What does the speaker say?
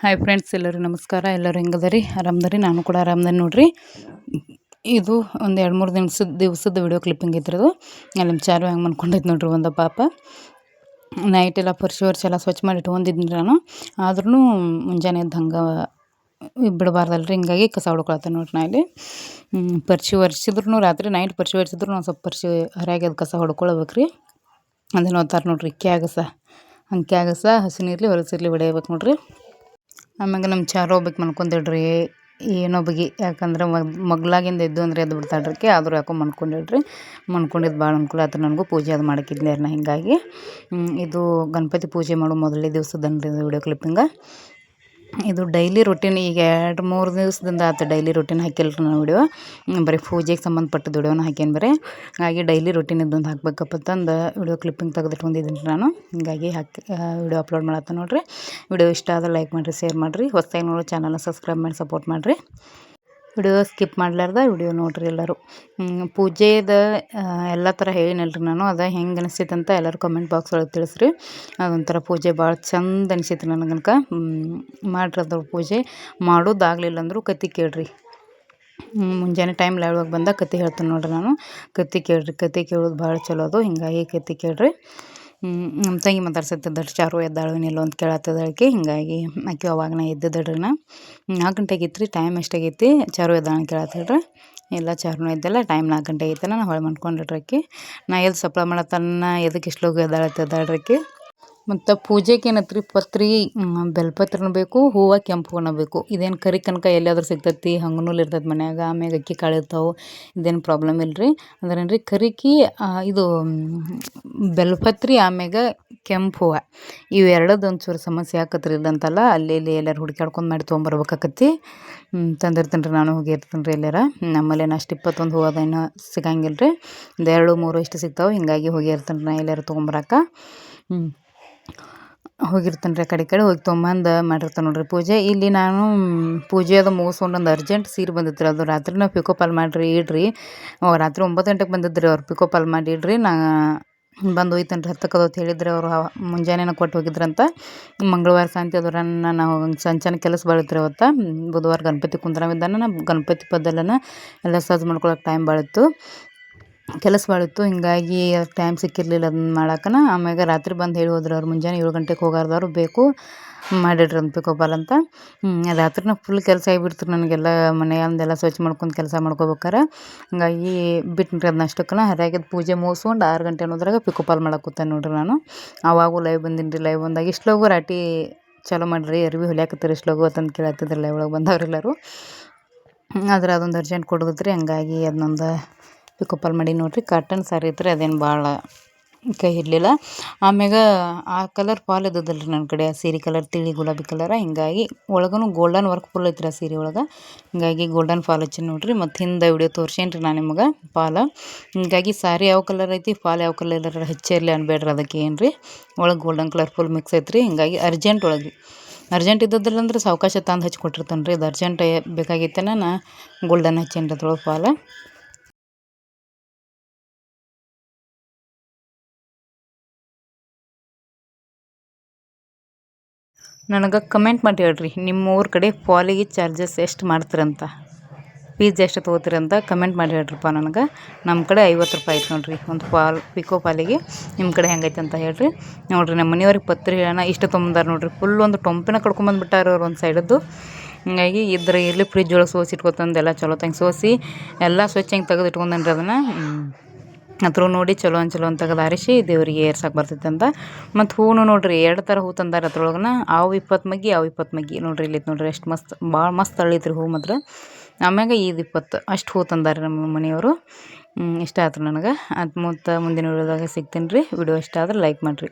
Hi friends, ಎಲ್ಲರೂ ನಮಸ್ಕಾರ. ಎಲ್ಲರೂ ಹೆಂಗದರಿ? ಆರಾಮದರಿ? ನಾನು ಕೂಡ ಆರಾಮದನಿ ನೋಡ್ರಿ. ಇದು ಒಂದು 2-3 ದಿವಸದ ವಿಡಿಯೋ ಕ್ಲಿಪ್ಪಿಂಗ್ ಇದ್ರದು. ಅಲ್ಲಿ ನಮ್ಮ ಚಾರು ಹೆಂಗೆ ಮನ್ಕೊಂಡೈತೆ ನೋಡ್ರಿ ಒಂದು ಪಾಪ. ನೈಟ್ ಎಲ್ಲ ಪರ್ಶಿ ಎಲ್ಲ ಸ್ವಚ್ಛ ಮಾಡಿ ಇಟ್ಕೊಂಡಿದ್ನಿ ನಾನು. ಆದ್ರೂ ಮುಂಜಾನೆ ಎದ್ದು ಹಂಗೆ ಬಿಡಬಾರ್ದಲ್ರಿ, ಹಿಂಗಾಗಿ ಕಸ ಹೊಡ್ಕೊಳತ್ತೆ ನೋಡ್ರಿ. ನಾ ಇಲ್ಲಿ ಪರ್ಶಿ ಒರೆಸಿದ್ರು ರಾತ್ರಿ ನೈಟ್ ಪರ್ಶಿ ಒರೆಸಿದ್ರು ಒಂದು ಸ್ವಲ್ಪ ಪರ್ಶಿ ಹರಿಯಾಗ್ಯದ ಕಸ ಹೊಡ್ಕೊಳ್ಬೇಕ್ರಿ. ಅದನ್ನು ಓದ್ತಾರೆ ನೋಡ್ರಿ, ಕ್ಯಾಗಸ ಹಂಗೆ ಕ್ಯಾಗಸ ಹಸಿ ನೀರ್ಲಿ ಹೊರಸಿರ್ಲಿ ಹೊಡಿಯಬೇಕು ನೋಡ್ರಿ. ಆಮ್ಯಾಗ ನಮ್ಮ ಚಾರು ಹೋಗ್ಬೇಕು ಮನ್ಕೊಂದಿಡ್ರಿ ಏನೋ ಬಗೆ, ಯಾಕಂದ್ರೆ ಮಗ್ಲಾಗಿಂದ ಎದ್ದು ಅಂದರೆ ಎದ್ದು ಬಿಡ್ತಾಳ್ರಿ. ಆದರೂ ಯಾಕೋ ಮನ್ಕೊಂಡಿದ್ದು ಭಾಳ ಅನುಕೂಲ ಆಯ್ತು ನನಗೂ. ಪೂಜೆ ಅದು ಮಾಡೋಕ್ಕಿದ್ಲೇನ, ಹಿಂಗಾಗಿ ಇದು ಗಣಪತಿ ಪೂಜೆ ಮಾಡೋ ಮೊದಲನೇ ದಿವಸದನ್ರಿ ವಿಡಿಯೋ ಕ್ಲಿಪ್ಪಿಂಗ. ಇದು ಡೈಲಿ ರೊಟೀನ್. ಈಗ 2-3 ದಿವಸದಿಂದ ಆಯ್ತು ಡೈಲಿ ರೊಟೀನ್ ಹಾಕಿಲ್ರಿ ನಾನು ವಿಡಿಯೋ. ಬರೀ ಪೂಜೆಗೆ ಸಂಬಂಧಪಟ್ಟ ವಿಡಿಯೋನ ಹಾಕೇನು ಬರೀ. ಹಾಗಾಗಿ ಡೈಲಿ ರೊಟೀನ್ ಇದ್ದೊಂದು ಹಾಕ್ಬೇಕಪ್ಪ ಅಂತಂದು ವಿಡಿಯೋ ಕ್ಲಿಪ್ಪಿಂಗ್ ತೆಗೆದಿಟ್ಕೊಂಡಿದ್ದೀನಿ ನಾನು. ಹಿಂಗಾಗಿ ವಿಡಿಯೋ ಅಪ್ಲೋಡ್ ಮಾಡತ್ತೆ ನೋಡ್ರಿ. ವಿಡಿಯೋ ಇಷ್ಟ ಆದ್ರೆ ಲೈಕ್ ಮಾಡಿರಿ, ಶೇರ್ ಮಾಡಿರಿ. ಹೊಸದಾಗಿ ನೋಡೋ ಚಾನಲ್ನ ಸಬ್ಸ್ಕ್ರೈಬ್ ಮಾಡಿ ಸಪೋರ್ಟ್ ಮಾಡಿರಿ. ವಿಡಿಯೋ ಸ್ಕಿಪ್ ಮಾಡಲಾರ್ದ ವಿಡಿಯೋ ನೋಡ್ರಿ ಎಲ್ಲರೂ. ಪೂಜೆದ ಎಲ್ಲ ಥರ ಹೇಳಿನಲ್ರಿ ನಾನು. ಅದು ಹೆಂಗೆ ಅನಿಸ್ತೈತೆ ಅಂತ ಎಲ್ಲರೂ ಕಮೆಂಟ್ ಬಾಕ್ಸ್ ಒಳಗೆ ತಿಳಿಸ್ರಿ. ಅದೊಂಥರ ಪೂಜೆ ಭಾಳ ಚಂದ ಅನಿಸೈತೆ ನನಗನ್ಕ. ಮಾಡ್ರಿ ಅದ್ರ ಪೂಜೆ. ಮಾಡೋದಾಗಲಿಲ್ಲ ಅಂದರೂ ಕತೆ ಕೇಳ್ರಿ. ಮುಂಜಾನೆ ಟೈಮ್ ಒಳಗೆ ಬಂದಾಗ ಕತೆ ಹೇಳ್ತೀನಿ ನೋಡ್ರಿ ನಾನು. ಕತೆ ಕೇಳ್ರಿ, ಕತೆ ಕೇಳೋದು ಭಾಳ ಚಲೋ ಅದು. ಹಿಂಗಾಗಿ ಕತೆ ಕೇಳ್ರಿ. ನಮ್ಮ ತಂಗಿ ಮಾತಾಡ್ಸತ್ತಿದ್ದಳು, ಚಾರು ಎದ್ದಾಳವೇನಿಲ್ಲ ಅಂತ ಕೇಳತ್ತದಕ್ಕೆ. ಹಿಂಗಾಗಿ ಆಕೆ ಅವಾಗ ನಾ ಎದ್ದಿದ್ದಳ್ರಿ. 4 ಗಂಟೆಗೆ ಇತ್ತು ರೀ, ಟೈಮ್ ಎಷ್ಟಾಗೈತಿ, ಚಾರು ಎದ್ದಾಳ ಕೇಳತ್ತಳ್ರಿ. ಎಲ್ಲ ಚಾರುನೂ ಎದ್ದಲ್ಲ, ಟೈಮ್ 4 ಗಂಟೆ ಆಗೈತೆ. ನಾನು ಹೊಳೆ ಮಾಡ್ಕೊಂಡ್ರಿ ಆಕೆ. ನಾ ಎದ್ದು ಸಪ್ಲ ಮಾಡತ್ತನ್ನ ಎದಕ್ಕೆ ಇಷ್ಟೋಗಿ ಎದ್ದಾಳತ್ತದ್ದಾಳ್ರಿ ಆಕೆ. ಮತ್ತು ಪೂಜೆಗೆ ಏನತ್ರಿ, ಪತ್ರಿ ಬೆಲ್ಪತ್ರನೂ ಬೇಕು, ಹೂವು ಕೆಂಪು ಹೂವನ ಬೇಕು. ಇದೇನು ಕರಿ ಕನಕ ಎಲ್ಲಿಯಾದ್ರೂ ಸಿಗ್ತೈತಿ, ಹಂಗನೂ ಇರ್ತೈತೆ ಮನ್ಯಾಗ. ಆಮ್ಯಾಗ ಅಕ್ಕಿ ಕಾಳು ಇರ್ತಾವೆ, ಇದೇನು ಪ್ರಾಬ್ಲಮ್ ಇಲ್ಲರಿ. ಅಂದ್ರೇನು ಕರಿಕಿ ಇದು ಬೆಲ್ಪತ್ರಿ, ಆಮ್ಯಾಗ ಕೆಂಪು ಹೂವು, ಇವು ಎರಡದ್ದು ಒಂಚೂರು ಸಮಸ್ಯೆ ಆಕತ್ರಿ. ಇಲ್ಲಂತಲ್ಲ, ಅಲ್ಲಿ ಇಲ್ಲಿ ಎಲ್ಲರೂ ಹುಡುಕಾಡ್ಕೊಂಡು ಮಾಡಿ ತೊಗೊಂಬರ್ಬೇಕಾಕತಿ. ತಂದಿರ್ತೀನಿ ರೀ, ನಾನು ಹೋಗಿರ್ತೀನಿ ರೀ ಎಲ್ಲಾರ. ನಮ್ಮಲ್ಲೇನು ಅಷ್ಟು 21 ಹೂವು ಅದೇನು ಸಿಗಂಗಿಲ್ಲ ರೀ, 2-3 ಇಷ್ಟು ಸಿಗ್ತಾವೆ. ಹಿಂಗಾಗಿ ಹೋಗಿರ್ತೀನಿ ನಾ ಎಲ್ಲಾರು ತೊಗೊಂಬರಕ್ಕ. ಹೋಗಿರ್ತೀನಿ ರೀ, ಕಡೆ ಹೋಗಿ ತೊಗೊಂಬಂದು ಮಾಡಿರ್ತಾನೆ ನೋಡ್ರಿ ಪೂಜೆ. ಇಲ್ಲಿ ನಾನು ಪೂಜೆ ಅದು ಮುಗಿಸ್ಕೊಂಡು ಒಂದು ಅರ್ಜೆಂಟ್ ಸೀರೆ ಬಂದಿತ್ತು ರೀ. ಅದು ರಾತ್ರಿನ ಪಿಕೋ ಪಾಲ್ ಮಾಡಿರಿ ಇಡ್ರಿ. ರಾತ್ರಿ 9 ಗಂಟೆಗೆ ಬಂದಿದ್ರಿ ಅವ್ರು. ಪಿಕೋ ಪಾಲ್ ಮಾಡಿ ಇಡ್ರಿ, ನಾ ಬಂದು ಒಯ್ತೇನೆ ರೀ 10 ಕದೋತ್ ಹೇಳಿದ್ರೆ ಅವರು. ಮುಂಜಾನೆನ ಕೊಟ್ಟು ಹೋಗಿದ್ರಂತ. ಮಂಗಳವಾರ ಶಾಂತಿ ಅದರನ್ನ ನಾವು ಸಂಚಾನ ಕೆಲಸ ಬಾಳಿತ್ರಿ ಅವತ್ತು. ಬುಧವಾರ ಗಣಪತಿ ಕುಂದ್ರವಿದ್ದಾನ, ಗಣಪತಿ ಪದ್ದಲನ ಎಲ್ಲ ಸಜ್ಜು ಮಾಡ್ಕೊಳಕ್ಕೆ ಟೈಮ್ ಬಾಳಿತ್ತು, ಕೆಲಸ ಭಾಳಿತ್ತು. ಹಿಂಗಾಗಿ ಟೈಮ್ ಸಿಕ್ಕಿರಲಿಲ್ಲ ಅದನ್ನ ಮಾಡಕ್ಕನ. ಆಮ್ಯಾಗ ರಾತ್ರಿ ಬಂದು ಹೇಳಿ ಹೋದ್ರು ಅವ್ರು, ಮುಂಜಾನೆ 7 ಗಂಟೆಗೆ ಹೋಗಾರ್ದವ್ರು ಬೇಕು ಮಾಡಿಡ್ರಿ ಅಂತ ಪಿಕೋಪಾಲ್ ಅಂತ. ರಾತ್ರಿನ ಫುಲ್ ಕೆಲಸ ಆಗಿಬಿಡ್ತು ನನಗೆಲ್ಲ. ಮನೆಯಂದೆಲ್ಲ ಸ್ವಚ್ಛ ಮಾಡ್ಕೊಂಡು ಕೆಲಸ ಮಾಡ್ಕೋಬೇಕಾರೆ ಹಿಂಗಾಗಿ ಬಿಟ್ಟಿನ್ರಿ ಅದನ್ನ ಅಷ್ಟಕ್ಕನ. ಹರಿಯಾಗಿದ್ದ ಪೂಜೆ ಮುಗಿಸ್ಕೊಂಡು 6 ಗಂಟೆ ಅನ್ನೋದ್ರಾಗ ಪಿಕೋಪಾಲ್ ಮಾಡಕ್ಕೆ ಕೂತೇನೆ ನೋಡ್ರಿ ನಾನು. ಆವಾಗೂ ಲೈವ್ ಬಂದೀನಿ ರೀ. ಲೈವ್ ಬಂದಾಗ ಇಷ್ಟಲೋಗು ರಾಟಿ ಚಲೋ ಮಾಡಿರಿ, ಅರಿವಿ ಹೊಲಿಯಾಕತ್ತೀರಿ ಇಷ್ಟಲೋಗು ಅಂತಂದು ಕೇಳತ್ತಿದ್ರು ಲೈವ್ ಒಳಗೆ ಬಂದವರೆಲ್ಲರೂ. ಆದ್ರೆ ಅದೊಂದು ಅರ್ಜೆಂಟ್ ಕೊಡೋದ್ರಿ, ಹಂಗಾಗಿ ಅದನ್ನೊಂದು ಪಿಕೋಪಾಲ್ ಮಾಡಿ ನೋಡ್ರಿ. ಕಾಟನ್ ಸಾರಿ ಇತ್ತು, ಅದೇನು ಭಾಳ ಕೈ ಹಿಡಲಿಲ್ಲ. ಆಮ್ಯಾಗ ಆ ಕಲರ್ ಫಾಲ್ ಇದ್ದದಲ್ಲ ರೀ ನನ್ನ ಕಡೆ, ಆ ಸೀರೆ ಕಲರ್ ತಿಳಿ ಗುಲಾಬಿ ಕಲರ. ಹಿಂಗಾಗಿ ಒಳಗೂ ಗೋಲ್ಡನ್ ವರ್ಕ್ ಫುಲ್ ಐತ್ರಿ ಆ ಸೀರೆ ಒಳಗೆ. ಹಿಂಗಾಗಿ ಗೋಲ್ಡನ್ ಫಾಲ್ ಹಚ್ಚಿ ನೋಡ್ರಿ. ಮತ್ತು ಹಿಂದೆ ವಿಡಿಯೋ ತೋರ್ಸೇನು ರೀ ನಾನು ನಿಮ್ಗೆ ಫಾಲ್. ಹಿಂಗಾಗಿ ಸಾರಿ ಯಾವ ಕಲರ್ ಐತಿ, ಫಾಲ್ ಯಾವ ಕಲರ್ ಹಚ್ಚಿರಲಿ ಅನ್ಬೇಡ್ರಿ, ಅದಕ್ಕೆ ಏನು ರೀ ಒಳಗೆ ಗೋಲ್ಡನ್ ಕಲರ್ ಫುಲ್ ಮಿಕ್ಸ್ ಐತ್ರಿ. ಹಿಂಗಾಗಿ ಅರ್ಜೆಂಟ್ ಒಳಗೆ ಅರ್ಜೆಂಟ್ ಇದ್ದದ್ದಿಲ್ಲ ಅಂದ್ರೆ ಸಾವಕಾಶ ತಂದು ಹಚ್ಚಿ ಕೊಟ್ಟಿರ್ತಾನೆ ರೀ. ಇದು ಅರ್ಜೆಂಟ್ ಬೇಕಾಗಿತ್ತೆ, ನಾನು ಗೋಲ್ಡನ್ ಹಚ್ಚೇನಿ ರೀ ಅದ್ರೊಳಗೆ ಫಾಲ್. ನನಗೆ ಕಮೆಂಟ್ ಮಾಡಿ ಹೇಳ್ರಿ, ನಿಮ್ಮ ಊರ ಕಡೆ ಫಾಲಿಗೆ ಚಾರ್ಜಸ್ ಎಷ್ಟು ಮಾಡ್ತೀರಂತ, ಫೀಸ್ ಎಷ್ಟು ತೊಗೋತೀರಂತ ಕಮೆಂಟ್ ಮಾಡಿ ಹೇಳ್ರಿಪ್ಪ ನನಗೆ. ನಮ್ಮ ಕಡೆ 50 ರೂಪಾಯಿ ಐತೆ ನೋಡ್ರಿ ಒಂದು ಪಿಕೋ ಫಾಲಿಗೆ. ನಿಮ್ಮ ಕಡೆ ಹೆಂಗೈತೆ ಅಂತ ಹೇಳ್ರಿ. ನೋಡ್ರಿ ನಮ್ಮ ಮನೆಯವ್ರಿಗೆ ಪತ್ರಿ ಹೇಳೋಣ ಇಷ್ಟು ತೊಗೊಂಬಂದಾರ ನೋಡ್ರಿ. ಫುಲ್ ಒಂದು ಟೊಂಪಿನ ಕಡ್ಕೊಂಬಂದುಬಿಟ್ಟಾರ ಅವ್ರು ಒಂದು ಸೈಡದ್ದು. ಹಿಂಗಾಗಿ ಇದ್ರೆ ಇರಲಿ, ಫ್ರಿಜ್ ಒಳಗೆ ಸೋಸಿ ಇಟ್ಕೊತಂದು ಎಲ್ಲ ಚಲೋ ತಂಗೆ ಸೋಸಿ ಎಲ್ಲ ಸ್ವಚ್ಛ ಹೆಂಗೆ ತೆಗೆದು ಇಟ್ಕೊಂಡೇನ್ರಿ ಅದನ್ನು. ಅದ್ರ ನೋಡಿ ಚಲೋ ಅಂತ ತೆಗೆದು ಆರಿಸಿ ದೇವರಿಗೆ ಏರ್ಸಕ್ಕೆ ಬರ್ತೈತೆ ಅಂತ. ಮತ್ತು ಹೂವು ನೋಡ್ರಿ 2 ಥರ ಹೂ ತಂದಾರ ಅದ್ರೊಳಗನ. ಅವು 20 ಮಗ್ಗಿ, ಅವು 20 ಮಗ್ಗಿ ನೋಡ್ರಿ. ಇಲ್ಲಿತ್ತು ನೋಡ್ರಿ ಎಷ್ಟು ಮಸ್ತ್, ಭಾಳ ಮಸ್ತ್ ಅಳ್ಳೈತ್ರಿ ಹೂ ಮಾತ್ರ. ಆಮ್ಯಾಗ ಇದು 20 ಅಷ್ಟು ಹೂ ತಂದಾರೆ ನಮ್ಮ ಮನೆಯವರು. ಇಷ್ಟ ಆಯ್ತು ನನಗೆ. ಅದು ಮುಂದಿನ ವಿಡಿಯೋದಾಗ ಸಿಗ್ತೀನಿ ರೀ. ವಿಡಿಯೋ ಇಷ್ಟ ಆದ್ರೆ ಲೈಕ್ ಮಾಡಿರಿ.